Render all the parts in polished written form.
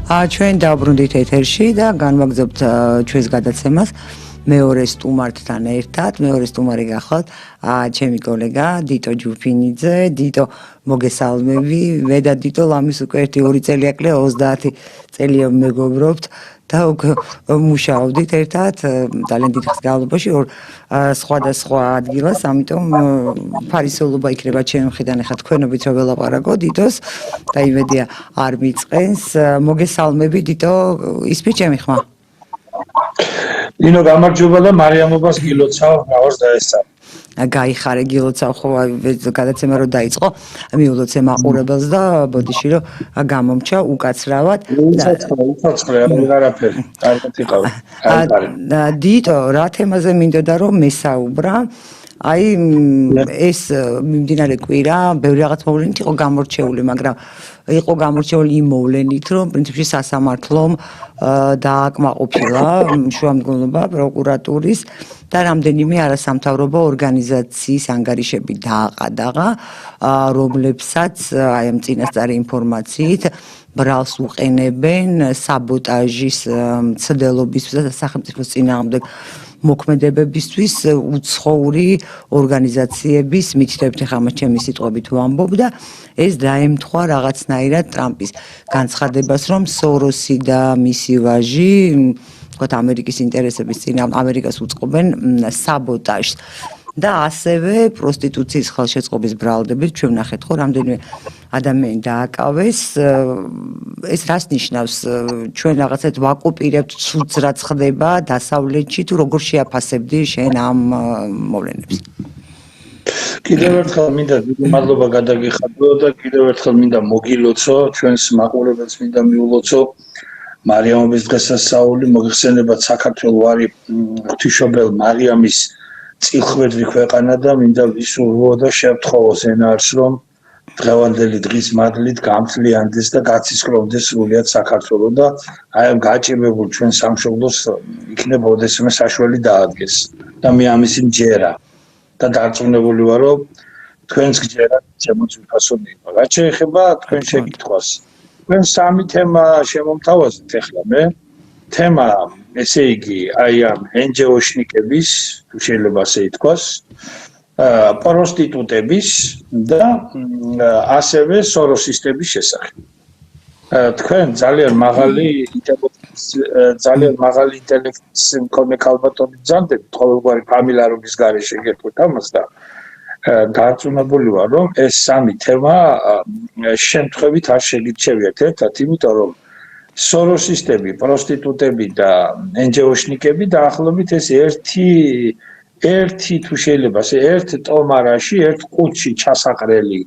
ჩვენ დავბრუნდით ეთერში და განვაგრძობთ ჩვენს გადაცემას მეორე სტუმართან ერთად. მეორე სტუმარი გახლავთ ჩემი კოლეგა დიტო ჯუფინიძე. დიტო, მოგესალმები. მე და დიტო ლამის უკვე 1-2 წელი აკლია 30 წელია მეგობრობთ და უკვე მუშაობდით ერთად ძალიან დიდ ხნის განმავლობაში სხვადასხვა ადგილას, ამიტომ ფარისეულობა იქნება ჩემი მხრიდან ახლა თქვენობით რომ ველაპარაკო დიტოს და იმედია არ მიწყენს. მოგესალმები დიტო, ისმის ჩემი ხმა? ნინო, გამარჯობა და მარიამობას გილოცავ, რაღაც დაესწარ. გაიხარე გილოცავ, ხო, გადაცემა რომ დაიწყო, მიულოცე მაყურებელს და ბოდიში რომ გამომჩა უკაცრავად. უცოცხლე, არაფერი. კარგად იყავი. დიტო, რა თემაზე მინდოდა რომ მესაუბრა? აი ეს მიმდინარე კვირა ბევრი რაღაც მოვლენით იყო გამორჩეული, მაგრამ იყო გამორჩეული იმ მოვლენით, რომ პრინციპში სასამართლომ დააკმაყოფილა შუამდგომლობა პროკურატურის და რამდენიმე არასამთავრობო ორგანიზაციის ანგარიშები დააყადაღა, რომლებსაც აი ამ წინასწარი ინფორმაციით ბრალს უყენებენ საბოტაჟის მცდელობისთვის და სახელმწიფოს წინააღმდეგ მოქმედებებისთვის უცხოური ორგანიზაციების მითითებით ხა ჩემი სიტყვებით ვამბობ და ეს დაემთხვა რაღაცნაირად ტრამპის განცხადებას, რომ სოროსი და მისი ვაჟი თქვათ ამერიკის ინტერესების წინააღმდეგ ამერიკას უწყობენ საბოტაჟს და ასევე პროსტიტუციის ხელშეწყობის ბრალდებით ჩვენ ვნახეთ ხო რამდენიმე ადამიანი დააკავეს. ეს რას ნიშნავს? ჩვენ რაღაცეთ ვაკუპირებთ ცუდს რაც ხდება დასავლეთში, თუ როგორ შეაფასებდი შენ ამ მოვლენებს? კიდევ ერთხელ მინდა დიდი მადლობა გადაგიხადო და კიდევ ერთხელ მინდა მოგილოცო, ჩვენს მაყურებელს მინდა მიულოცო მარიამობის დღესასწაული, მოგხსენებათ საქართველო არის ღვთისმშობელ მარიამის წილხვედრი ქვეყანა და მინდა ვისურვო და შევთხოვო ზენარს, რომ დღევანდელი დღის მადლით გამძლიანდეს და გაცისკროვდეს სრულიად საქართველო და აი ამ გაჭირებულ ჩვენ სამშობლოს იქნება ოდესმე საშუალება დაადგეს და მე ამისი მჯერა და დარწმუნებული ვარ, რომ თქვენს გჯერა ჩემოც ვიფასოდი. რაც შეეხება თქვენ შეკითხვას, თქვენ სამი თემა შემომთავაზეთ ახლა მე. თემა, ესე იგი, აი ამ NGO-შნიკების, თუ შეიძლება ასე ითქვას, პროსტიტუტების და ასევე სოროსისტების შესახებ. თქვენ ძალიან მაღალი ინტელექტის მქონე ქალბატონი ბრძანდებით, ყოველგვარი ფამილარობის გარეშე გეტყვით ამას და დარწმუნებული ვარ, რომ ეს სამი თემა შემთხვევით არ შეგირჩევიათ ერთად, იმიტომ რომ სოროსისტები, პროსტიტუტები და NGO-შნიკები დაახლოებით ეს ერთი თუ შეიძლება ასე ერთ ტომარაში, ერთ ყუთში ჩასაყრელი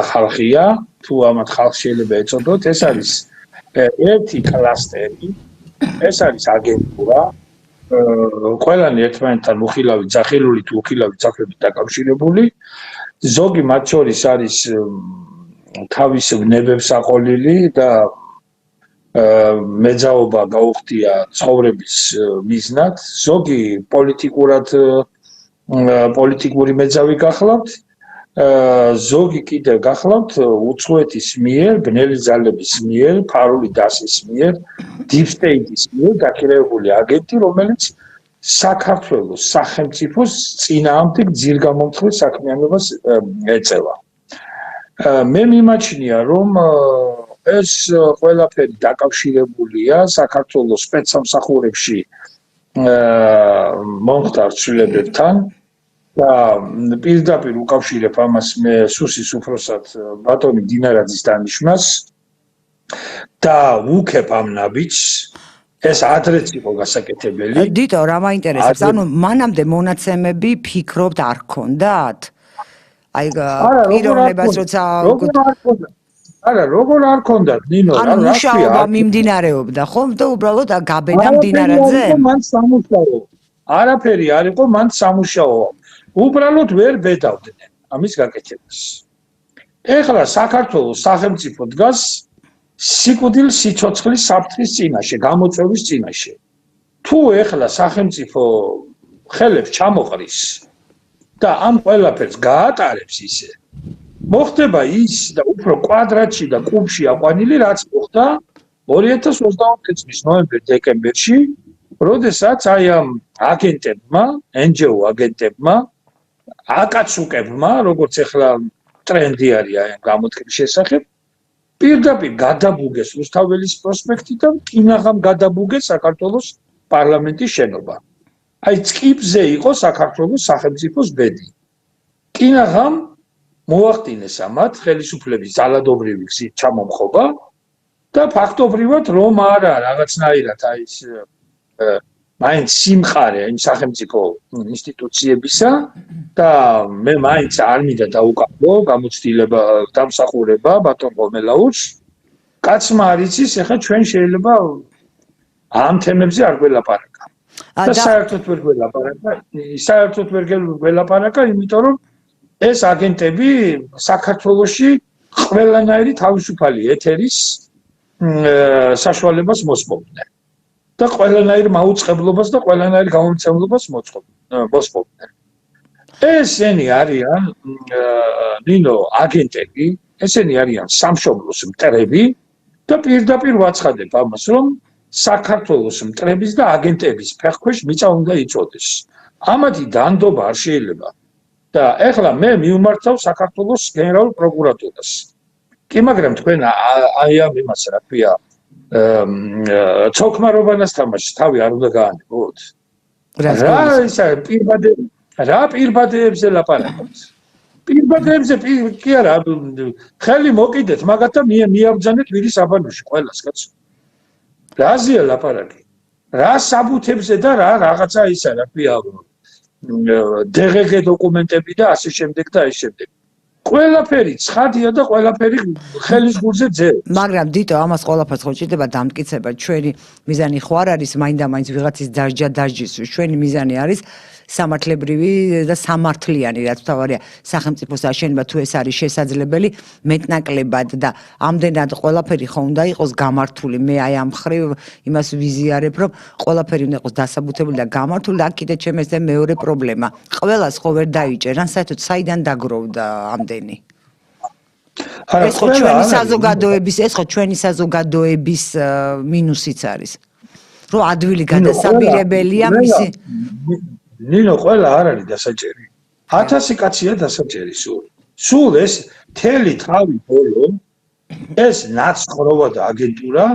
ხალხია, თუ ამათ ხალხს შეიძლება ეწოდოთ, ეს არის ერთი კლასტერი, ეს არის აგენტურა, ყველანი ერთმანეთთან უხილავი, ძახილული თუ უხილავი ძაფებით დაკავშირებული, ზოგი მათ შორის არის თავის ვნებებს აყოლილი და მეძაობა გაუხდია ცხოვრების მიზნად, ზოგი პოლიტიკური მეძავი გახლავთ, ზოგი კიდევ გახლავთ უცხოეთის მიერ, ბნელი ძალების მიერ, ფარული დასის მიერ, deep state-ის მიერ დაქირავებული აგენტი, რომელიც საქართველოს სახელმწიფოს წინააღმდეგ ძირგამომთხრის საქმიანობას ეწევა. მე მიმაჩნია, რომ ეს ყველაფერი დაკავშირებულია საქართველოს სპეცსამსახურებში მომხდარ ცვლილებებთან და პირდაპირ უკავშირებ ამას მე სუსის უფროსად ბატონი დინარაძის დანიშვნას და ვუქებ ამ ნაბიჯს. ეს ადრეც იყო გასაკეთებელი. დიტო, რა მაინტერესებს? ანუ მანამდე მონაცემები ფიქრობთ არ გქონდათ? აი პიროვნებას როცა არა, როგორ არ ქონდათ, ნინო, რა მუშაობა მიმდინარეობდა, ხო? და უბრალოდ გაბედა დინარაძე? მან სამუშაო. არაფერი არ იყო, მან სამუშაო. უბრალოდ ვერ ბედავდნენ ამის გაკეთებას. ეხლა საქართველოს სახელმწიფო დგას სიკვდილ სიცოცხლის საფრთხის წინაშე, გამოწვევის წინაშე. თუ ეხლა სახელმწიფო ხელებს ჩამოყრის და ამ ყველაფერს გაატარებს ისე მოხდება ის და უფრო კვადრატში და კუბში აყვანილი რაც მოხდა 2024 წლის ნოემბერ-დეკემბერში, როდესაც აი ამ აგენტებმა, NGO აგენტებმა, აკაცუკებმა, როგორც ახლა ტრენდი არის აი ამ გამოთქმის შესახებ, პირდაპირ გადაბუგეს რუსთაველის პროსპექტი და კინაღამ გადაბუგეს საქართველოს პარლამენტის შენობა. აი წკიპზე იყო საქართველოს სახელმწიფოს ბედი. კინაღამ მოახდინეს ამათ ხელისუფლების ძალადობრივი გზით ჩამომხობა და ფაქტობრივად რომ არა რაღაცნაირად აი ეს მაინც სიმხარე იმ სახელმწიფო ინსტიტუციებისა და მე მაინც არ მინდა დაუკავო გამოცდილება დამსახურება ბატონ გომელაუს კაცმა არ იცის ეხლა ჩვენ შეიძლება ამ თემებზე არ გველაპარაკა და საერთოდ ვერ გველაპარაკა იმიტომ რომ ეს აგენტები საქართველოში ყველანაირი თავისუფალი ეთერის საშუალებას მოსპობდნენ და ყველანაირ მაუწყებლობას და ყველანაირ გამომცემლობას მოსპობდნენ. ესენი არიან ნინო აგენტები, ესენი არიან სამშობლოს მტრები და პირდაპირ ვაცხადებ ამას, რომ საქართველოს მტრების და აგენტების ფეხქვეშ მიწა უნდა იწოდეს. ამათი დანდობა არ შეიძლება. და ეხლა მე მივმართავ საქართველოს გენერალურ პროკურატურას. კი, მაგრამ თქვენ აი ამ იმას რა ქვია ცოქმარობანას თამაშს თავი არ უნდა გაანებოთ. რა პირბადეებზე ლაპარაკობთ. პირბადეებზე კი არა, ხელი მოკიდეთ მაგათთან მიაბრძანეთ ვირის აბანოში ყველას კაცო. რაზეა ლაპარაკი? რა საბუთებზე და რა რაღაცა ისა რა ქვია DGG დოკუმენტები და ასე შემდეგ და ასე შემდეგ. ყველაფერი ცხადია და ყველაფერი ხელის გულზე ძევს. მაგრამ დიტო ამას ყველაფერს ხო ჭირდება დამტკიცება. ჩვენი მიზანი ხო არ არის მაინდა-მაინც ვიღაცის დასჯის. ჩვენი მიზანი არის სამართლებრივი და სამართლიანი, რაც თავარია სახელმწიფოს აშენება თუ ეს არის შესაძლებელი მეტნაკლებად და ამდენად ყველაფერი ხო უნდა იყოს გამართული. მე აი ამ ხრივ იმას ვიზიარებ, რომ ყველაფერი უნდა იყოს დასაბუთებული და გამართული და კიდე ჩემს და მეორე პრობლემა. ყველას ხო ვერ დაიჭერან, საერთოდ საიდან დაგროვდა ამდენი? ეს ხო ჩვენი საზოგადოების მინუსიც არის. რომ ადვილი გადასაბირებელია მისი ნინო ყველა არ არის დასაჭერი. 1000 კაცია დასაჭერი სულ. სულ ეს თელი თავი ბოლო ეს ნაცხრობა და აგენტურა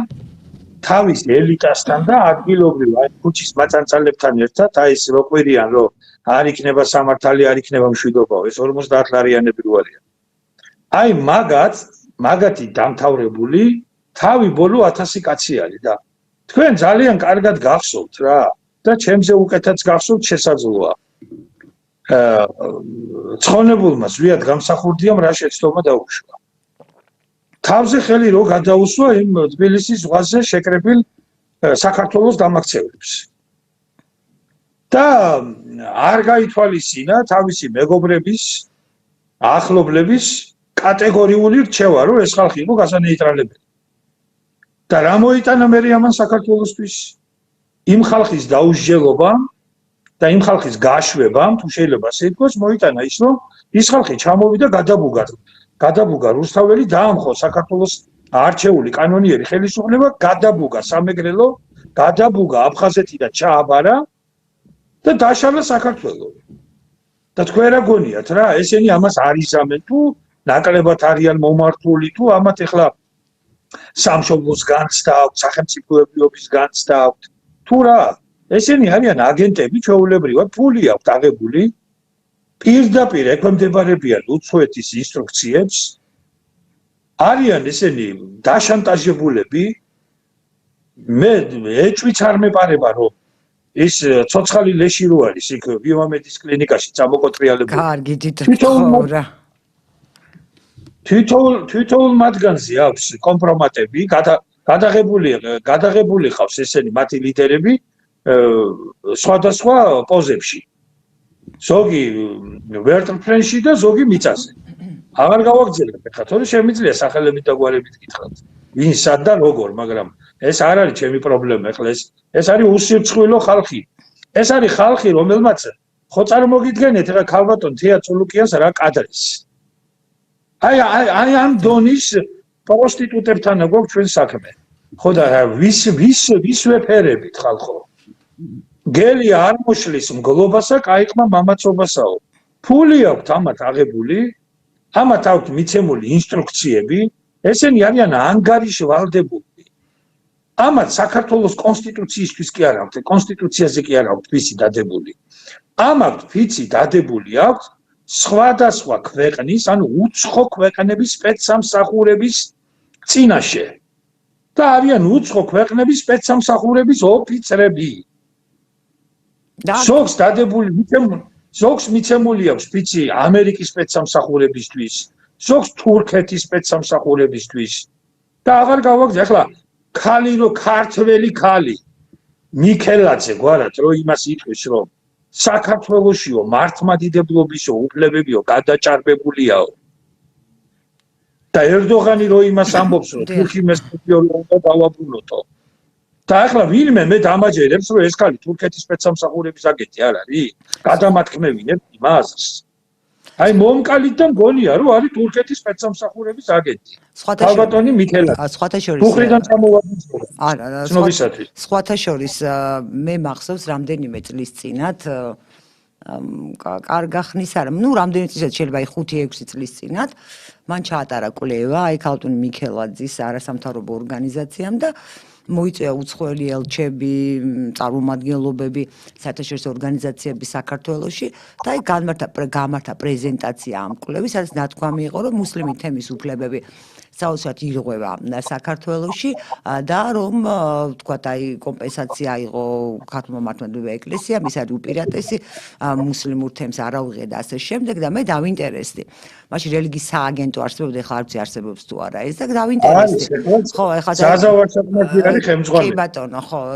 თავის ელიტასთან და ადგილობრივ აი ქუჩის მაწანწალებთან ერთად აი ეს როყვირიან რომ არ იქნება სამართალი, არ იქნება მშვიდობა, ეს 50 ლარიანები რო არიან. აი მაგათი დამთავრებული თავი ბოლო 1000 კაცი არის და თქვენ ძალიან კარგად გახსოვთ რა და ჩემზე უკეთაც გახსოვთ შესაძლოა. ცხონებულმა ზვიად გამსახურდიამ რა შეცდომა დაუშვა. თავზე ხელი რო გადაუსვა იმ თბილისის ზღვაზე შეკრებილ საქართველოს დამაქცევრებს. და არ გაითვალისწინა თავისი მეგობრების, ახლობლების კატეგორიული რჩევა, რომ ეს ხალხი იყო გასანეიტრალებელი. და რა მოიტანა მე ამან საქართველოსთვის? იმ ხალხის დაუსჯელობა და იმ ხალხის გაშვება, თუ შეიძლება ასე ითქვას, მოიტანა ის, რომ ის ხალხი ჩამოვიდა გადაბუგა რუსთაველი დაამხო საქართველოს არჩეული კანონიერი ხელისუფლება, გადაბუგა სამეგრელო, გადაბუგა აფხაზეთი და ჩააბარა და დაშალა საქართველო. და თქვენ რა გონიათ რა, ესენი ამას არ იზამენ თუ ნაკლებად არიან მომართული თუ ამათ ეხლა სამშობლოს განცდა აქვს, სახელმწიფოების განცდა აქვს. თუ რა, ესენი არიან აგენტები, ჩვეულებრივად ფული აქვთ აღებული, პირდაპირ ექვემდებარებიან უცხოეთის ინსტრუქციებს, არიან ესენი დაშანტაჟებულები, მე ეჭვიც არ მეპარება, რომ ის ცოცხალი ლეში რო არის იქ ბიომედის კლინიკაში წამოკოტრიალებული. კარგი დიტოვრა. თვითოულ მათგანზე აქვს კომპრომატები, გადაღებული ხავს ესენი მათი ლიდერები სხვადასხვა პოზებში. ზოგი ვერტმფრენში და ზოგი მიწაზე. აღარ გავაგზავნებ ხა, თორე შემიძლია სახელებით და გვარებით გითხრათ. ვინ სად და როგორ, მაგრამ ეს არ არის ჩემი პრობლემა, ეხლა ეს არის უსირცხვილო ხალხი. ეს არის ხალხი, რომელმაც ხო წარმოგიდგენთ, ეხლა ქალბატონ თეა წულუკიანს რა კადრეს. აი ამ დონის პროსტიტუტებთან გვაქვს ჩვენ საქმე. ხო და ვის ვეფერებით ხალხო? გელი არ მოშლის მგლობასა, კაიყმა მამაცობასაო. ფული აქვთ ამათ აღებული, ამათ აქვთ მიცემული ინსტრუქციები, ესენი არიან ანგარიში ვალდებული. ამათ საქართველოს კონსტიტუციისთვის კი არ აქვთ, კონსტიტუციაზე კი არ აქვთ ფიცი დადებული. ამათ ფიცი დადებული აქვთ სხვადასხვა ქვეყნის, ანუ უცხო ქვეყნების სპეცსამსახურების წინაშე. და არიან უცხო ქვეყნების სპეცსამსახურების ოფიცრები. ზოგს დადებული ზოგს მიცემული აქვს ფიცი ამერიკის სპეცსამსახურებისთვის, ზოგს თურქეთის სპეცსამსახურებისთვის. და აღარ გავაგზავნე, ახლა ქართველი ხალი მიქელაძე გვარად რო იმას იტყვის, რომ საქართველოსიო მართლმადიდებლობისო უფლებებიო გადაჭარბებულიაო. და ერდოღანი რო იმას ამბობს, რომ თურქი მესტიორი უნდა დავაბრუნოთო. და ახლა ვინმე მე დამაჯერებს, რომ ეს ხალი თურქეთის სპეცსამსახურების აგენტი არ არის? გადამათქმევინებ იმას. აი მომკალით და მგონია, რომ არის თურქეთის სპეცსამსახურების აგენტი. ხალბატონი მიქელაძე. სხვათა შორის თურქიდან წამოვადის. არა, სხვათა შორის მე მახსოვს რამდენიმე წლის წინათ კარგახნის არა, რამდენი წელიწად შეიძლება 5-6 წლის წინათ მან ჩაატარა კვლევა აი ქალბატონი მიქელაძის არასამთავრობო ორგანიზაციამ და მოიწვია უცხოელი ელჩები, წარმომადგენლობები, საერთაშორისო ორგანიზაციები საქართველოში და აი გამართა პრეზენტაცია ამ კვლევის, სადაც ნათქვამი იყო, რომ მუსლიმი თემის უფლებები საოცრად ირღვევა საქართველოში და რომ თქვათ აი კომპენსაცია იყო ქართულმა მართლმადიდებლურ ეკლესიამ, ის არის უპირატესი მუსლიმურ თემს არ აუღია და ასე შემდეგ და მე დავინტერესდი. მაშინ რელიგიის სააგენტო არსებობდა, ხა არც არსებობს თუ არა ეს და დავინტერესდი. ხო, ეხლა საზავარსაკმაყოფილებელი არის ხელმძღვანელი.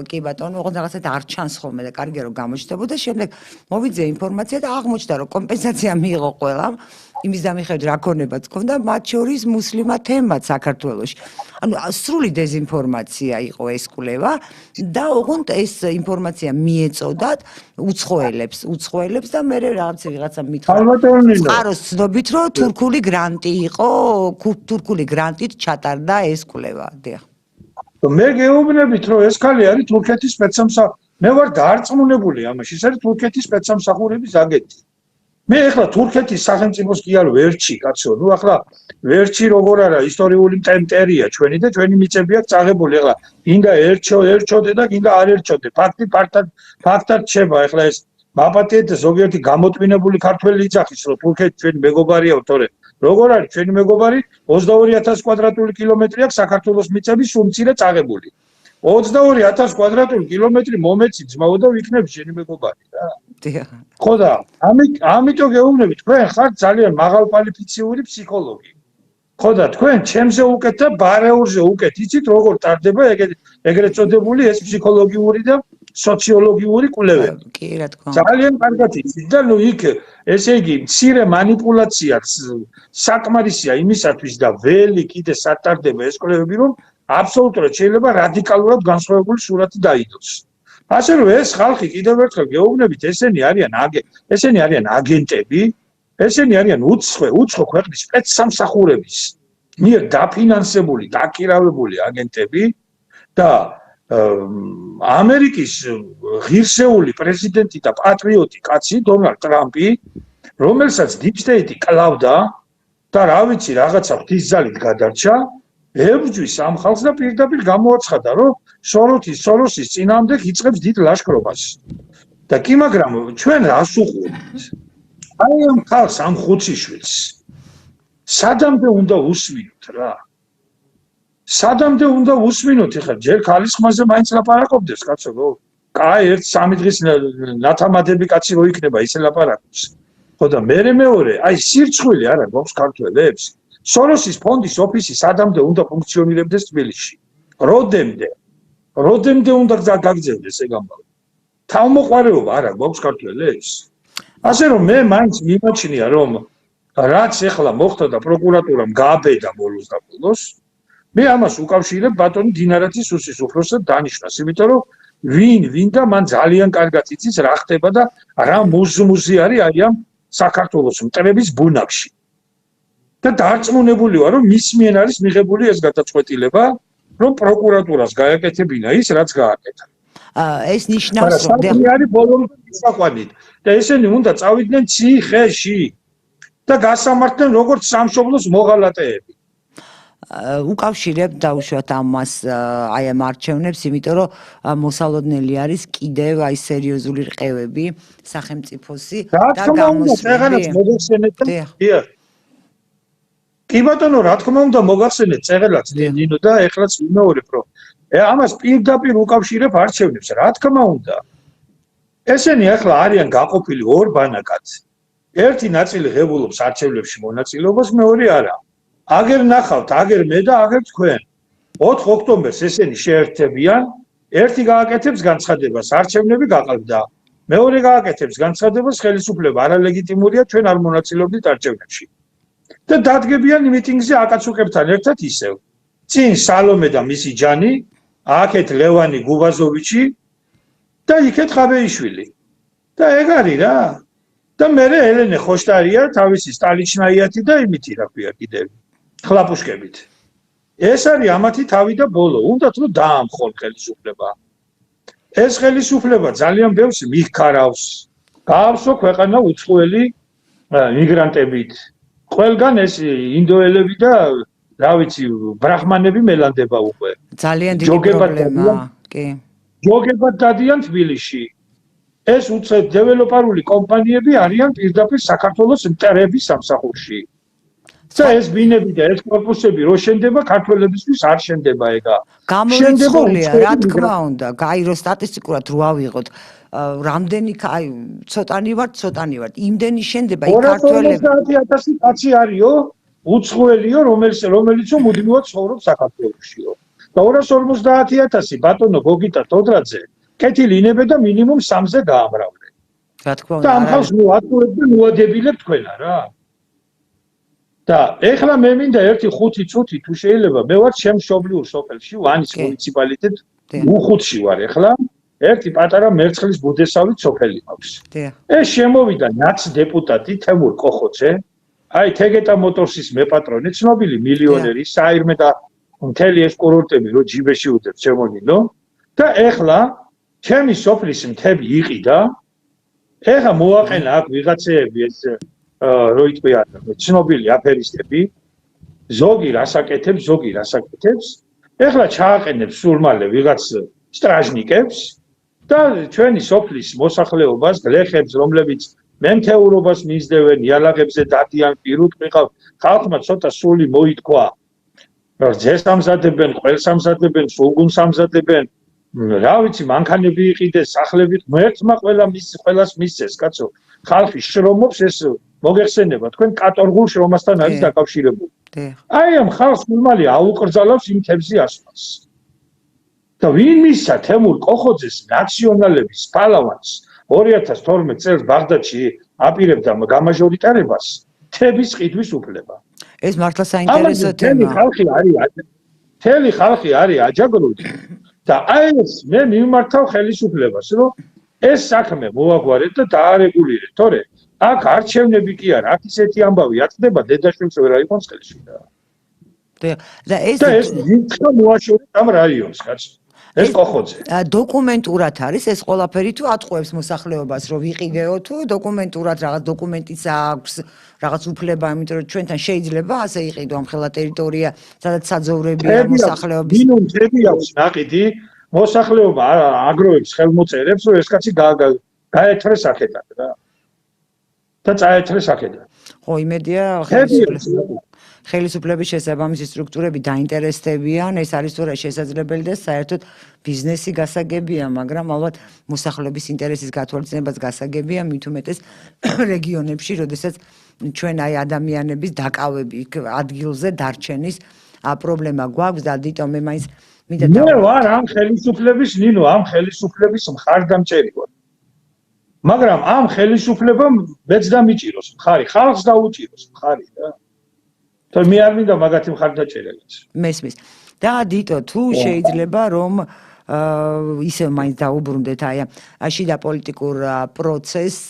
კი ბატონო, ოღონდ რაღაცა არ ჩანს ხოლმე და კარგია რომ გამოჩნდებოდა, შემდეგ მოვიძე ინფორმაცია და აღმოჩნდა რომ კომპენსაცია მიიღო ყველამ. იმის დამიხევით რა ქონებაც ქონდა, მათ შორის მუსლიმმა თემაც საქართველოში. ანუ სრული დეზინფორმაცია იყო ეს კვლევა და ოღონდ ეს ინფორმაცია მიეწოდათ უცხოელებს და მე ვიღაცა მითხრა. წყაროს ცნობით რომ თურქული გრანტი იყო, თურქული გრანტით ჩატარდა ეს კვლევა. დიახ. მე გეუბნებით რომ ეს ხალი არის თურქეთის სპეცსამსახურების. მე ვარ დარწმუნებული ამაში, ეს არის თურქეთის სპეცსამსახურების აგენტი. მე ახლა თურქეთის სახელმწიფოს კი არ ვერჩი, კაცო, ახლა ვერჩი როგორ არა ისტორიული მტერია ჩვენი და ჩვენი მიწები აქვს წაღებული, ახლა გინდა ერჩოდე და გინდა არ ერჩოდე. ფაქტად შეება ახლა ეს მაპატიეთ ზოგიერთი გამოტვინებული ქართველი იძახის, რომ თურქეთი ჩვენი მეგობარია, თორე როგორ არის ჩვენი მეგობარი 22000 კვადრატული კილომეტრი აქვს საქართველოს მიწების სუმცირე წაღებული. 22000 კვადრატული კილომეტრი მომეცი ძმაო და ვიქნებ შენი მეგობარი რა. ხო და ამიტომ გეუბნებით, თქვენ ხართ ძალიან მაღალკვალიფიციური ფსიქოლოგი. ხო და თქვენ ჩემზე უკეთ და ბარეურზე უკეთ იცით როგორ ტარდება ეგრეთ წოდებული ეს ფსიქოლოგიური და სოციოლოგიური კვლევები. კი, რა თქმა უნდა. ძალიან კარგად იცით და იქ ესე იგი მცირე манипуляციაც საკმარისია იმისათვის და ველი კიდე სატარდება ეს კვლევები რომ აბსოლუტურად შეიძლება რადიკალურად განსხვავებული სურათი დაიდოს. ასე რომ ეს ხალხი კიდევ ერთხელ გეუბნებით, ესენი არიან აგენტები, ესენი არიან უცხო ქვეყნის სპეცსამსახურების მიერ დაფინანსებული, დაკირავებული აგენტები და ამერიკის ღირსეული პრეზიდენტი და პატრიოტი კაცი დონალდ ტრამპი, რომელსაც დიპ სტეიტი კლავდა და რა ვიცი რაღაცა ღვთისძალით გადარჩა, ებრძვის ამ ხალხს და პირდაპირ გამოაცხადა, რომ სოროსის წინააღმდეგ იწყებს დიდ ლაშქრობას. და კი მაგრამ ჩვენ რას უყურებთ? აი ამ ხალხს, ამ ხუციშვილს სადამდე უნდა უსმინოთ რა? სადამდე უნდა უსმინოთ ეხლა ჯერ ქალის ხმაზე მაინც ლაპარაკობდეს კაცო, კაი ერთ 3 დღის ნათამადები კაცი რო იქნება ისე ლაპარაკობს. ხო და მეორე, აი სირცხვილი არა გვაქვს ქართველებს. სოროსის ფონდის ოფისი სადამდე უნდა ფუნქციონირებდეს თბილისში. როდემდე უნდა გაგრძელდეს ეგ ამბავი. თავმოყარეობა არა გვაქვს ქართველებს. ასე რომ მე მაინც მიმაჩნია რომ რაც ეხლა მოხდა და პროკურატურამ გააბედა ბოლოს და ბოლოს, მე ამას უკავშირებ ბატონი დინარაძის უსის უფროსად დანიშნას, იმიტომ რომ ვინ და მან ძალიან კარგად იცის რა ხდება და რა მუზმუზი არის აი ამ საქართველოს მტრების ბუნაგში. და დარწმუნებული ვარ, რომ მის მიერ არის მიღებული ეს გადაწყვეტილება, რომ პროკურატურას გააკეთებინა ის, რაც გააკეთა. ეს ნიშნავს, რომ არის ბოლომდე ისაყვანით და ესენი უნდა წავიდნენ ციხეში და გასამართდნენ როგორც სამშობლოს მოღალატეები. უკავშირებ დაუშვათ ამას აი ამ არჩევნებს, იმიტომ რომ მოსალოდნელი არის კიდევ აი სერიოზული რყევები სახელმწიფოსი და გამოსვლები. კი ბატონო, რა თქმა უნდა, მოგახსენეთ წეღელაც ნინო და ეხლაც ვიმეორებ, რომ ამას პირდაპირ უკავშირებ არჩევნებს, რა თქმა უნდა. ესენი ახლა არიან გაყოფილი ორ ბანაკად. ერთი ნაწილი ღებულობს არჩევნებში მონაწილეობას, მეორე არა. აგერ ნახავთ, აგერ მე და აგერ თქვენ. 4 ოქტომბერს ესენი შეერთებიან, ერთი გააკეთებს განცხადებას, არჩევნები გაყალბდა. მეორე გააკეთებს განცხადებას, ხელისუფლება არალეგიტიმურია, ჩვენ არ მონაწილეობდით არჩევნებში. და დადგებიან მიტინგზე აკაცუკებთან ერთად ისევ. წინ სალომე და მისი ჯანი, აქეთ ლევანი გუბაზოვიჩი და იქეთ ხაბეიშვილი. და ეგ არის რა. და მე ელენე ხოშტარია, თავისი სტალიჩნაიათი და იმითი რა ქვია კიდევ. ხლაპუშკებით. ეს არის ამათი თავი და ბოლო. უნდათ რომ დაამხონ ხელისუფლება. ეს ხელისუფლება ძალიან ბევრს მიხქარავს. გაავსო ქვეყანა უცხოელი მიგრანტებით. ყველგან ეს ინდოელები და რა ვიცი, ბრაჰმანები მელანდება უკვე. ძალიან დიდი პრობლემაა, კი. ჯოგებად დადიან თბილისში. ეს უცხოელი დეველოპერული კომპანიები არიან პირდაპირ საქართველოს მტერების სამსახურში. და ეს ბინები და ეს კორპუსები რო შენდება, ქართველებისთვის არ შენდება ეგა. გამორიცხულია, რა თქმა უნდა, გაირო სტატისტიკურად რო ავიღოთ, რამდენი აი ცოტანი ვართ. იმდენი შენდება იქ ქართველები. 250,000 კაცი არისო, უცხოელიო, რომელიც მუდმივად ცხოვრობს საქართველოსშიო. და 250,000 ბატონო გოგიტა თოდრაძე, კეთილი ინებე და მინიმუმ 3-ზე გაამრავლე. რა თქმა უნდა. და ამ ხალხს მოატყუებთ და მოადებილებ თქვენა რა. და ეხლა მე მინდა ერთი 5 წუთი თუ შეიძლება მე ვარ შემშობლიურ სოფელში, ვანის მუნიციპალიტეტ უხუთში ვარ ეხლა. ერთი პატარა მერცხლის ბუდესავით სოფელი მაქვს. ეს შემოვიდა ნაც დეპუტატი თემურ კოხოძე, აი თეგეტა მოტორსის მეპატრონე, ცნობილი მილიონერი, საირმე და მთელი ეს კურორტები რო ჯიბეში უდებს შემონინო და ეხლა ჩემი სოფლის მთები იყიდა. ეხლა მოაყენა აქ ვიღაცეები ეს რო იტყვია ცნობილი აფერისტები, ზოგი რასაკეთებს, ეხლა ჩააყენებს სულ მალე ვიღაც სტრაჟნიკებს და ჩვენი სოფლის მოსახლეობას, გლეხებს, რომლებიც მემთეურობას მისდევენ, იალაღებზე დადიან, პირუტ ყიყავ, ხალხმა ცოტა სული მოითქვა. ძეს ამზადებენ, ყველს ამზადებენ, სულგუნს ამზადებენ. რა ვიცი, მანქანები იყიდეს, სახლები, ერთმა ყველას მისცეს, კაცო. ხალხი შრომობს, ეს მოგეხსენება, თქვენ კატორღულ შრომასთან არის დაკავშირებული. აი ამ ხალხს ნორმალი აუკრძალავს იმ თებზე ასვლას. და ვინ მისცა თემურ კოხოძეს ნაციონალების პალავანს 2012 წელს ბაღდადში აპირებდა გამაჟორიტარებას თების ყიდვის უფლება. ეს მართლა საინტერესო თემაა. მთელი ხალხი არის აჯაგრული და აი ეს მე მიმართავ ხელისუფლებას, რომ ეს საქმე მოაგვარეთ და დაარეგულირეთ, თორე აქ არჩევნები კი არა, აქ ისეთი ამბავი ატყდება, დედაშვილს ვერ აიყვანს ხელში და. და ეს ვინც მოაშორეთ ამ რაიონს, კაცო. ეს კოხოძე. დოკუმენტურად არის ეს ყველაფერი თუ ატყუებს მოსახლეობას, რომ ვიყიდეო თუ დოკუმენტურად რაღაც დოკუმენტიც აქვს, რაღაც უფლება, იმიტომ რომ ჩვენთან შეიძლება ასე იყიდო ამ ხელა ტერიტორია, სადაც საძოვრებია მოსახლეობის. მინიმუმ თები აქვს ნაყიდი, მოსახლეობა აგროვებს ხელმოწერებს, რომ ეს კაცი გაეთრეს აქედან რა. და წაეთრეს აქედან. ხო, იმედია ხელისუფლების შესაბამისი სტრუქტურები დაინტერესდებიან, ეს არის თუ რა შესაძლებელი და საერთოდ ბიზნესი გასაგებია, მაგრამ ალბათ მოსახლეობის ინტერესის გათვალისწინებაც გასაგებია, მით უმეტეს რეგიონებში, როდესაც ჩვენ აი ადამიანების დაკავები ადგილზე დარჩენის პრობლემა გვაქვს და დიტო მე მაინც მინდა მე ვარ ამ ხელისუფლების ნინო, ამ ხელისუფლების მხარდამჭერი ვარ. მაგრამ ამ ხელისუფლებამ მეც დამიჭიროს მხარი, ხალხს დაუჭიროს მხარი რა. თორე მე არ მინდა მაგათი მხარდაჭერელიც. მესმის. და დიტო თუ შეიძლება რომ ისე მაინც დაუბრუნდეთ აი ამ შიდა პოლიტიკურ პროცესს,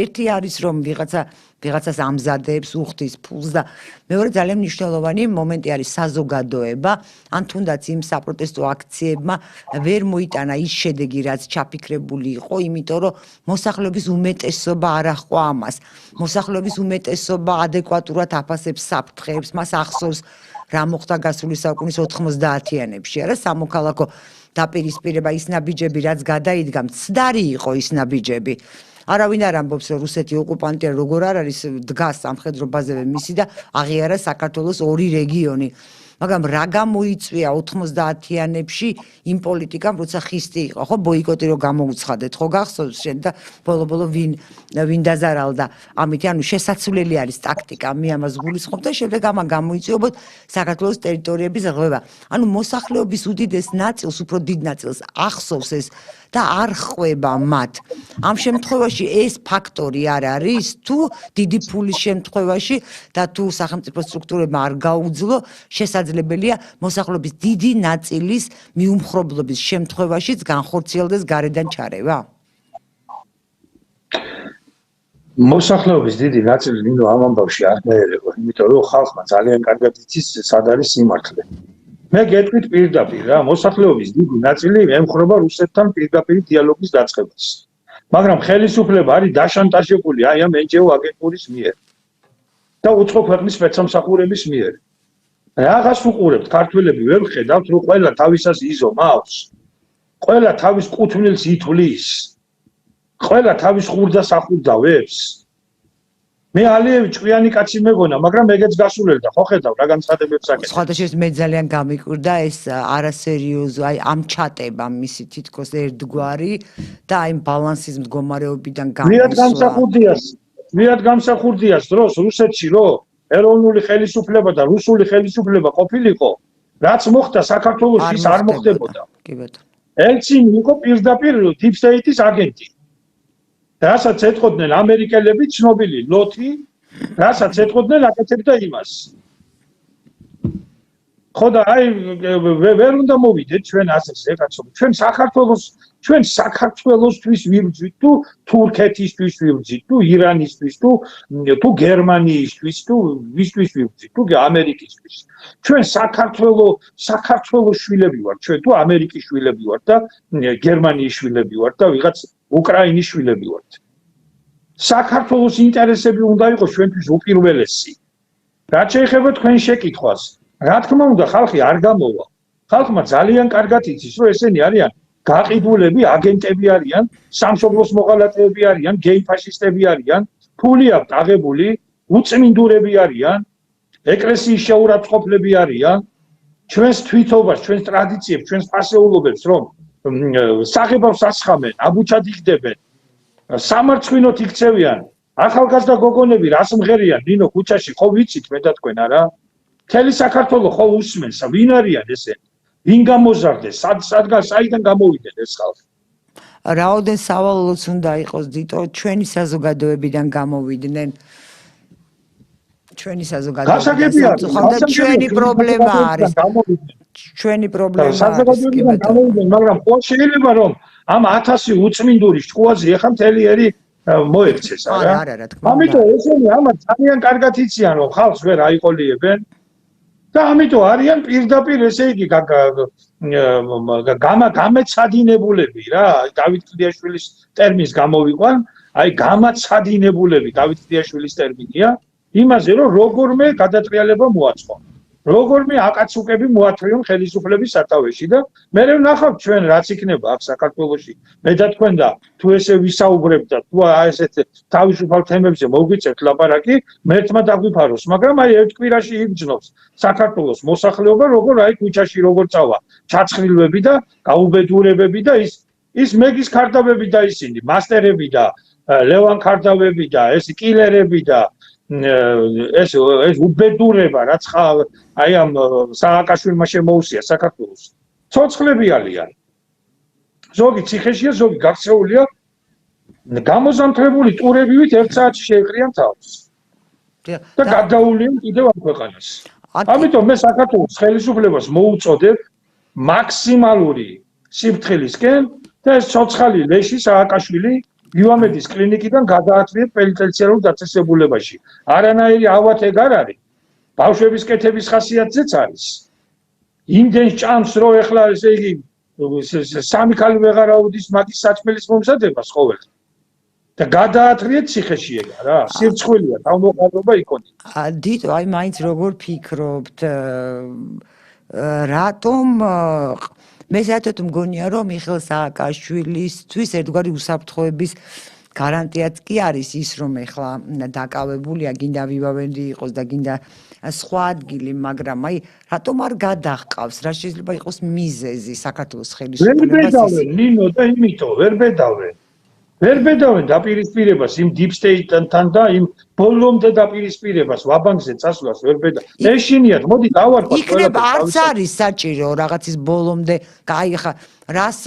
ერთი არის რომ ვიღაცა ვიღაცას ამზადებს, უხდის ფულს და მეორე ძალიან მნიშვნელოვანი მომენტი არის საზოგადოება, ან თუნდაც იმ საპროტესტო აქციებმა ვერ მოიტანა ის შედეგი, რაც ჩაფიქრებული იყო, იმიტომ რომ მოსახლეობის უმეტესობა არ აჰყვა ამას. მოსახლეობის უმეტესობა ადეკვატურად აფასებს საფრთხეებს, მას ახსოვს რა მოხდა გასული საუკუნის 90-იანებში, არა სამოქალაქო დაპირისპირება ის ნაბიჯები, რაც გადაიდგა, მცდარი იყო ის ნაბიჯები. არავინ არ ამბობს, რომ რუსეთი ოკუპანტია, როგორ არ არის, დგას სამხედრო ბაზები მისი და აღიარა საქართველოს 2 რეგიონი. მაგრამ რა გამოიწვია 90-იანებში იმ პოლიტიკამ, როცა ხისტი იყო, ხო, ბოიკოტი რო გამოუცხადეთ, ხო, გახსოვს შენ და ბოლო-ბოლო ვინ დაზარალდა. ამით, ანუ შესაძლებელი არის ტაქტიკა, მე ამას გულისხმობ და შემდეგ ამან გამოიწვიებოდ საქართველოს ტერიტორიების ღვევა. ანუ მოსახლეობის უდიდეს ნაწილს, უფრო დიდ ნაწილს ახსოვს ეს და არ ხვება მათ. ამ შემთხვევაში ეს ფაქტორი არ არის, თუ დიდი ფულის შემთხვევაში და თუ სახელმწიფო სტრუქტურებმა არ გაუძლო, შესაძლებელია მოსახლეობის დიდი ნაწილის მიუმხრობლობის შემთხვევაშიც განხორციელდეს გარედან ჩარევა? მოსახლეობის დიდი ნაწილი ნინო ამ ამბავში არ დაერევა, იმიტომ რომ ხალხმა ძალიან კარგად იცის სად არის სიმართლე. მე გეტყვით პირდაპირ რა, მოსახლეობის დიდი ნაწილი ემხრობა რუსეთთან პირდაპირ დიალოგის დაწყებას. მაგრამ ხელისუფლება არის დაშანტაჟებული აი ამ NGO აგენტურის მიერ და უცხო ქვეყნის სპეცსამსახურების მიერ. Რაღაც უყურებთ ქართველები ვერ ხედავთ რომ ყველა თავისას იზო მავს. ყველა თავის კუთვნილს ითვლის. ყველა თავის ხურდას ახურდავებს. მე ალიევი ჭკვიანი კაცი მეგონა, მაგრამ ეგეც გასულელდა, ხო ხედავ რა განცხადებებს აკეთებს. სხვადასხვა მე ძალიან გამიკვირდა ეს არასერიოზო, აი ამ ჩატება მისი თითქოს ერთგვარი და აი ბალანსის მდგომარეობიდან გამოსვლა. მიად გამსახურდიას დროს რუსეთში რო ეროვნული ხელისუფლება და რუსული ხელისუფლება ყოფილიყო, რაც მოხდა საქართველოში ის არ მოხდებოდა. კი ბატონო. ელცინი იყო პირდაპირ Deep State-ის აგენტი. რასაც ეთყოდნენ ამერიკელები ცნობილი ლოთი, რასაც ეთყოდნენ აკეთებდა იმას. ხო და აი ვერ უნდა მოვიდეთ ჩვენ ასეზე, კაცო. ჩვენ საქართველოსთვის ვიბრძვით თუ თურქეთისთვის ვიბრძვით თუ ირანისთვის თუ გერმანიისთვის თუ ვისთვის ვიბრძვით თუ ამერიკისთვის. ჩვენ საქართველოს შვილები ვართ, ჩვენ თუ ამერიკის შვილები ვართ და გერმანიის შვილები ვართ და ვიღაც უკრაინის შვილები ვართ. საქართველოს ინტერესები უნდა იყოს ჩვენთვის უპირველესი. რაც შეეხება თქვენ შეკითხვას, რა თქმა უნდა, ხალხი არ გამოვა. ხალხმა ძალიან კარგად იცის, რომ ესენი არიან გაყიდულები, აგენტები არიან, სამშობლოს მოღალატეები არიან, გეი ფაშისტები არიან, ფული აქვს აღებული, უწმინდურები არიან, ეკლესიის შეურაცხყოფლები არიან, ჩვენს თვითობას, ჩვენს ტრადიციებს, ჩვენს ფასეულობებს რომ საღებავს ასხამენ, აბუჩად იხდებენ, სამარცხვინოთ იქცევიან, ახალგაზრდა გოგონები რას მღერიან ნინო ქუჩაში, ხო ვიცით მე და თქვენ არა? მთელი საქართველო ხო უსმენს, ვინ არიან ესენი? ვინ გამოზარდეს, საიდან გამოვიდნენ ეს ხალხი? რაოდენ სავალალოც უნდა იყოს დიტო, ჩვენი საზოგადოებიდან გამოვიდნენ. ჩვენი საზოგადოებიდან. ჩვენი პრობლემა არის. ჩვენი პრობლემა არის. მაგრამ ხო შეიძლება რომ ამ 1000 უწმინდურის ჭკუაზე ახლა მთელი ერი მოექცეს, არა? ამიტომ ესენი ამათ ძალიან კარგად იციან რომ ხალხს ვერ აიყოლიებენ და ამიტომ არიან პირდაპირ ესე იგი გამეცადინებულები რა, დავით კლდიაშვილის ტერმინს გამოვიყვან, აი გამაცადინებულები დავით კლდიაშვილის ტერმინია იმაზე რომ როგორმე გადატრიალება მოაწყო. როგორმე აკაცუკები მოათრიონ ხელისუფლების სათავეში და მე ვნახავთ ჩვენ რაც იქნება აქ საქართველოში. მე და თქვენ და თუ ესე ვისაუბრებთ და თუ ესეთ თავისუფალ თემებზე მოგვიწევთ ლაპარაკი, მე ერთმა დაგვიფაროს, მაგრამ აი ერთ კვირაში იგრძნობს საქართველოს მოსახლეობა, როგორ აი ქუჩაში როგორ წავა, ჩაცხრილვები და გაუბედურებები და ის მეგის ქარდავები და ისინი, მასტერები და ლევან ქარდავები და ეს კილერები და ეს უბედურება რაც აი ამ სააკაშვილმა შემოუსია საქართველოს. ცოცხლები არიან. ზოგი ციხეშია, ზოგი გაქცეულია. გამოზამთრებული ტურებივით 1 საათში შეეყრიან თავს. და გადაუვლიან კიდევ ამ ქვეყანას. ამიტომ მე საქართველოს ხელისუფლებას მოუწოდებ მაქსიმალური სიფრთხილისკენ და ეს ცოცხალი ლეში სააკაშვილი მივამედის კლინიკიდან გადაათრიეთ პენიტენციარულ დაწესებულებაში. არანაირი ალბათ ეგ არ არის. ბავშვების კეთების ხასიათზეც არის. იმდენ ჭამს რომ ეხლა ესე იგი სამი ქალი ვეღარ აუდის მაგის საჭმელის მომზადებას ყოველდღე. და გადაათრიეთ ციხეში ეგა რა. სირცხვილია, თავმოყრობა იქონია. დიტო, აი მაინც როგორ ფიქრობთ, რატომ მე საერთოდ მგონია რომ მიხეილ სააკაშვილისთვის ერთგვარი უსაფრთხოების გარანტიაც კი არის ის რომ ეხლა დაკავებულია გინდა ვივავენდი იყოს და გინდა სხვა ადგილი, მაგრამ აი რატომ არ გადაჰყავს, რა შეიძლება იყოს მიზეზი საქართველოს ხელისუფლებას? ვერ ბედავენ ნინო და იმითო ვერ ბედავენ. ვერ ბედავენ დაპირისპირებას იმ deep state-თან და იმ ბოლომდე დაპირისპირებას ვაბანკზე წასვლას ვერ ბედა. ეშინიათ, მოდი დავარქვათ ყველაფერს. იქნება არც არის საჭირო რაღაცის ბოლომდე, აი ხა რას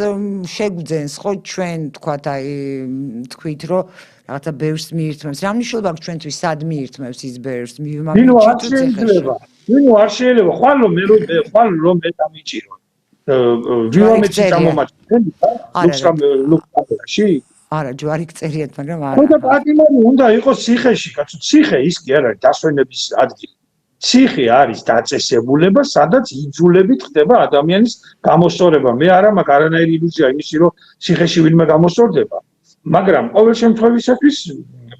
შეგვძენს ხო ჩვენ თქვათ აი თქვით რომ რაღაცა ბევრს მიირთმევს. რა მნიშვნელობა აქვს ჩვენთვის სად მიირთმევს ის ბევრს? ნინო არ შეიძლება. ნინო არ შეიძლება. ხვალ რომ მე დამიჭირო. ვიომეცი წამომაჭრე. ლუქსამბურგში არა, ჯვარი გწერიათ, მაგრამ არა. ხო და პატიმარი უნდა იყოს ციხეში, კაცო, ციხე ის კი არ არის დასვენების ადგილი. ციხე არის დაწესებულება, სადაც იძულებით ხდება ადამიანის გამოსწორება. მე არა მაქვს არანაირი ილუზია იმისი, რომ ციხეში ვინმე გამოსწორდება. მაგრამ ყოველ შემთხვევისათვის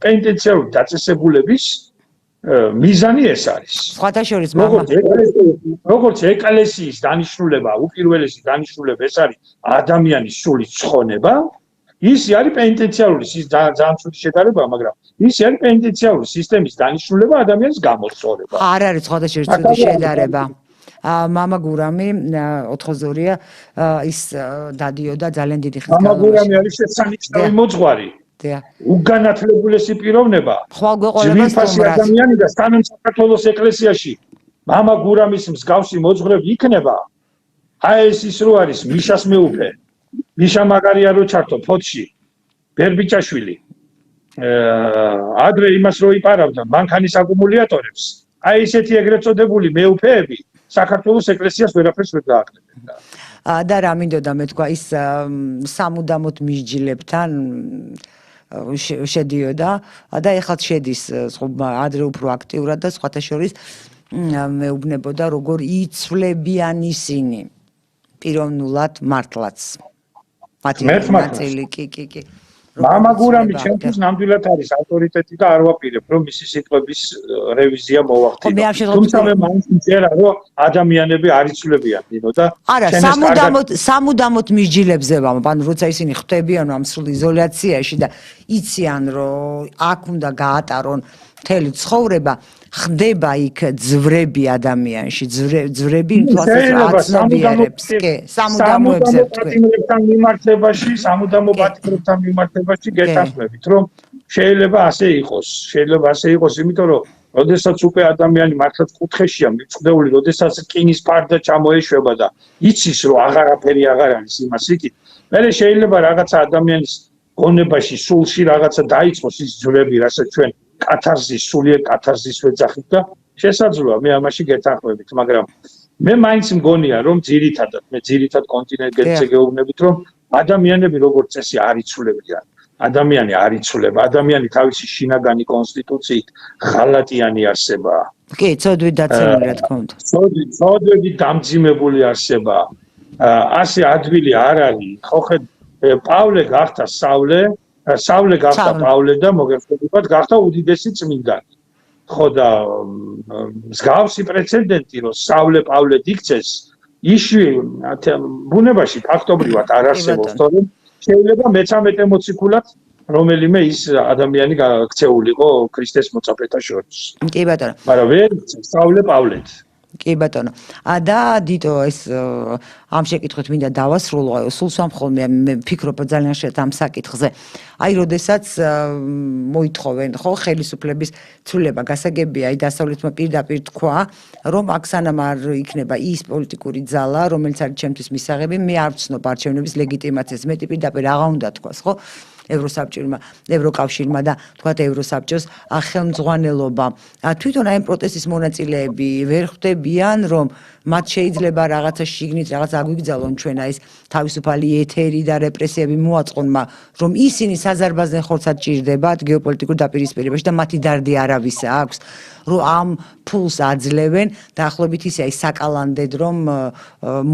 პენიტენციარული დაწესებულების მიზანი ეს არის. სხვათა შორის როგორც ეკლესიის დანიშნულება, უპირველესი დანიშნულება ეს არის ადამიანის სული ცხონება. ის არის პენიტენციარული ძალიან ცუდი შედარებაა, მაგრამ ის არის პენიტენციარული სისტემის დანიშნულება ადამიანის გამოსწორება. არ არის სხვათა შორის ცუდი შედარება. მამა გურამი 82-ია, ის დადიოდა ძალიან დიდი ხნის განმავლობაში. მამა გურამი არის შესანიშნავი მოძღვარი. უგანათლებულესი პიროვნება. ხვალ გვეყოლება სტუმრად. ადამიანი და სანამ საქართველოს ეკლესიაში მამა გურამის მსგავსი მოძღვრები იქნება, აი ეს ის რო არის მიშას მეუფე. მიშა მაგარია რო ჩართო ფოთში ბერბიჭაშვილი ადრე იმას რო იპარავდა მანქანის აკუმულატორებს აი ესეთი ეგრეთ წოდებული მეუფეები საქართველოს ეკლესიას ვერაფერს ვერ დააკლებენ და რა მინდოდა მე თქვა ის სამუდამოდ მისჯილებთან შედიოდა და ეხლა შედის ადრე უფრო აქტიურად და სხვათა შორის მეუბნებოდა როგორ იცვლებიან ისინი პიროვნულად მართლაც მართლაც კი მამა გურამი ჩემთვის ნამდვილად არის ავტორიტეტი და არ ვაპირებ რომ მისი სიტყვების რევიზია მოვახდინო თუმცა მე მაინც მწერა რომ ადამიანები არ იცვლებიან ნინო და არა სამუდამოდ მისჯილებზე ვამ ანუ როცა ისინი ხვდებიან ამ სრულ იზოლაციაში და იციან რომ აქ უნდა გაატარონ მთელი ცხოვრება ხდება იქ ძვრები ადამიანში ძვრები თვალსაზრისით კი სამუდამოებზე პატიმრებთან მიმართებაში გეტახმებით რომ შეიძლება ასე იყოს იმიტომ რომ როდესაც უკვე ადამიანი მართლაც კუთხეშია მიწდეული როდესაც რკინის ფარდა ჩამოეშვება და იცის რომ აღარაფერი აღარ არის იმას იქით მე შეიძლება რაღაცა ადამიანის გონებაში სულში რაღაცა დაიწყოს ის ძვრები რასაც ჩვენ კათარზის სულიერ კათარზის ვეძახით და შესაძლოა მე ამაში გეთანხმებით მაგრამ მე მაინც მგონია რომ ძირითად კონტინენტზე გეუბნებით რომ ადამიანები როგორც წესი არ იცვლებიან ადამიანი არ იცვლება ადამიანი თავისი შინაგანი კონსტიტუციით ღალატიანი არსებაა კი ცოდვით დაცემული რა თქმა უნდა ცოდვით დამძიმებული არსებაა ასე ადვილი არ არის ხო ხედ პავლე გახდა სავლე გახდა პავლე და მოგეხსენებათ გახდა უდიდესი წმინდანი. ხო და მსგავსი პრეცედენტი რომ სავლე პავლე იქცეს იში ბუნებაში ფაქტობრივად არ არსებობს, თორემ შეიძლება მე-13 მოციქულად რომელიმე ის ადამიანი გაქცეულიყო ქრისტეს მოწაფეთა შორის. კი ბატონო. მაგრამ ვერ სავლე პავლეთ. კი ბატონო. და დიტო ეს ამ შეკითხვით მინდა დავასრულო, სულ სამხოლმე მე ვფიქრობ ძალიან შეერთ ამ საკითხზე. აი, როდესაც მოითხოვენ, ხო, ხელისუფლების ცვლილება გასაგებია, აი დასავლეთმა პირდაპირ თქვა, რომ აქ სანამ არ იქნება ის პოლიტიკური ძალა, რომელიც არის ჩემთვის მისაღები, მე არ ვცნობ არჩევნების ლეგიტიმაციას, მეტი პირდაპირ აღარ უნდა თქვას, ხო? ევროკავშირმა და თქვათ ევროსაბჭოს ხელმძღვანელობა. თვითონ აი პროტესტის მონაწილეები ვერ ხვდებიან, რომ მათ შეიძლება რაღაცა შიგნით რაღაც აგვიგზავნონ ჩვენ აი ეს თავისუფალი ეთერი და რეპრესიები მოაწყონ, რომ ისინი საზარბაზენ ხორცად ჭირდებათ გეოპოლიტიკურ დაპირისპირებაში და მათი დარდი არავისა აქვს, რომ ამ ფულს აძლევენ დაახლოებით ისე აი საკალანდედ რომ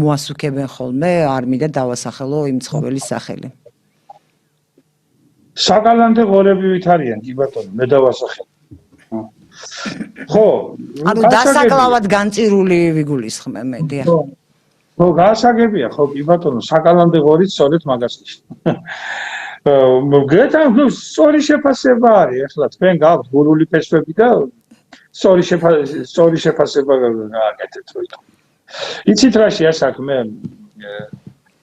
მოასუქებენ ხოლმე არ მინდა დავასახელო იმ ცხოველის სახელი. საკალანდე ღორებივით არიან კი ბატონო, მე დავასახელო. ხო, ანუ დასაკლავად განწირული ვიგულისხმე მე დიახ. ხო, გასაგებია, ხო კი ბატონო, საკალანდე ღორიც სწორედ მაგას ნიშნავს. მოგეთან სწორი შეფასება არის, ახლა თქვენ გაქვთ გურული ფესვები და სწორი შეფასება გააკეთეთ რო იტყვი. იცით რა შეასაქმე?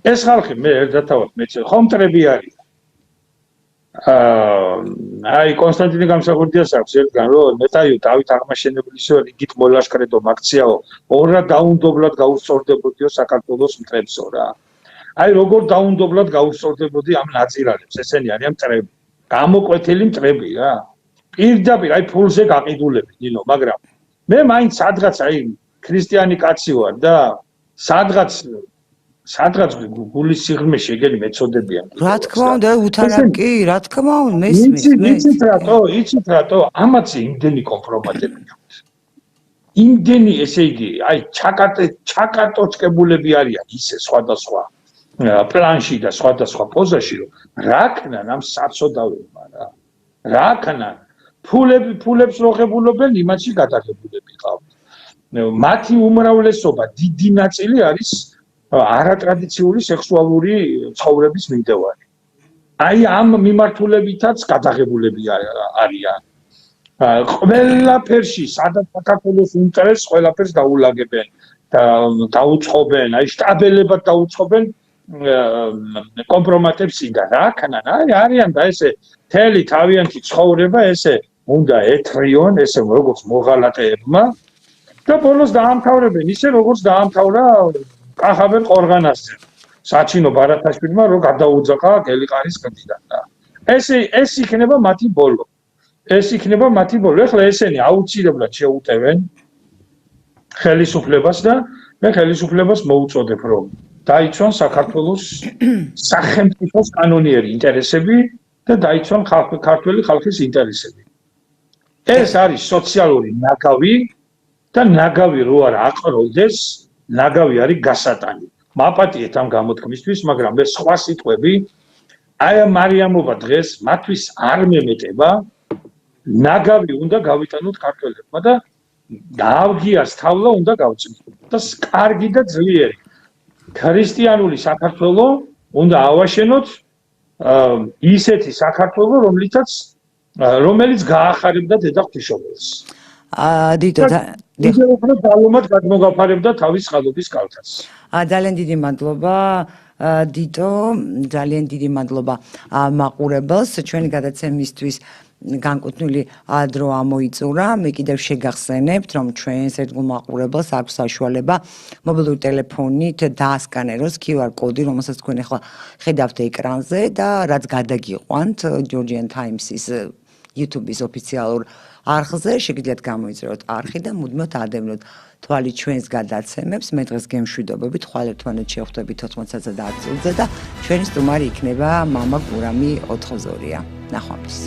ეს ხალხი მე ერთადავად მეც ხომტრები არის. აი კონსტანტინე გამსახურდიას აქვს ერთგან რომ მეტაიო დავით აღმაშენებელისო რიგით მოლაშქრედო აქციაო ორა დაუნდობლად გაუსწორდებოდიო საქართველოს მტრებსო რა. აი როგორ დაუნდობლად გაუსწორდებოდი ამ ნაწილაკებს, ესენი არიან მტრები. გამოკვეთილი მტრები რა. პირდაპირ აი ფულზე გაყიდულები, ნინო, მაგრამ მე მაინც სადღაც აი ქრისტიანი კაცი ვარ და სადღაც გულის სიღრმეში ეგენი მეწოდებიან. რა თქმა უნდა, უთანამ კი, რა თქმა უნდა, მესმის. იცით რატო? ამაც იმდენი კომპრომატები აქვს. იმდენი, ესე იგი, აი ჩაკარტოჭკებულები არიან ისე სხვადასხვა პლანში და სხვადასხვა პოზაში, რომ რაკნან ამ საწოდავებმა რა. რაკნან ფულებს როღებულობენ, იმათში გადაღებულები ყავთ. მათი უმრავლესობა, დიდი ნაწილი არის არატრადიციული სექსუალური ცხოვრების მიმდევარი. აი ამ მიმართულებითაც გადაღებულები არიან. ყველაფერში, სადაც საქართველოს ინტერესს, ყველაფერს დაულაგებენ და დაუწყობენ, აი შტაბელებად დაუწყობენ კომპრომატებს წინდა. რაკნან აი არიან და ესე თელი თავიანთი ცხოვრება ესე უნდა ეთრიონ, ესე როგორც მოღალატეებმა და ბოლოს დაამთავრებენ ისე როგორც დაამთავრა კახაბერ ყორღანასზე. საჩინო ბარათაშვილმა რო გადაუძახა გელიყარის ყდიდან და ეს იქნება მათი ბოლო. ეხლა ესენი აუცილებლად შეუტევენ ხელისუფლებას და მე ხელისუფლებას მოუწოდებ რომ დაიცვან საქართველოს სახელმწიფოს კანონიერი ინტერესები და დაიცვან ქართველი ხალხის ინტერესები. ეს არის სოციალური ნაგავი და ნაგავი რო არ აყროლდეს, ნაგავი არის გასატანი. მაპატიეთ ამ გამოთქმისთვის, მაგრამ მე სხვა სიტყვები აი ამ მარიამობა დღეს მათთვის არ მემეტება. ნაგავი უნდა გავიტანოთ ქართველებმა და დავგიას თავლა უნდა გავწმოთ. და კარგი და ძლიერი ქრისტიანული საქართველო უნდა ავაშენოთ ისეთი საქართველო, რომელიც გაახარებდა დედა ღვთისმშობელს. დიდო ისე უფრო ძალომად გადმოგაფარებდა თავის წყალობის კალთას. ძალიან დიდი მადლობა დიდო, ძალიან დიდი მადლობა მაყურებელს ჩვენი გადაცემისთვის განკუთვნილი დრო ამოიწურა. მე კიდევ შეგახსენებთ, რომ ჩვენს ერთგულ მაყურებელს აქვს საშუალება მობილური ტელეფონით დაასკანეროს QR კოდი, რომელსაც თქვენ ახლა ხედავთ ეკრანზე და რაც გადაგიყვანთ Georgian Times-ის YouTube-ის ოფიციალურ არხზე, შეგიძლიათ გამოიწვიოთ არხი და მუდმივად ადევნოთ თვალი ჩვენს გადაცემებს. მე დღეს გემშვიდობებით, ხვალ ერთმანეთს შევხვდებით 80-სა და 10 წუთზე და ჩვენი სტუმარი იქნება მამა გურამი ოთხოზორია. ნახვამდის.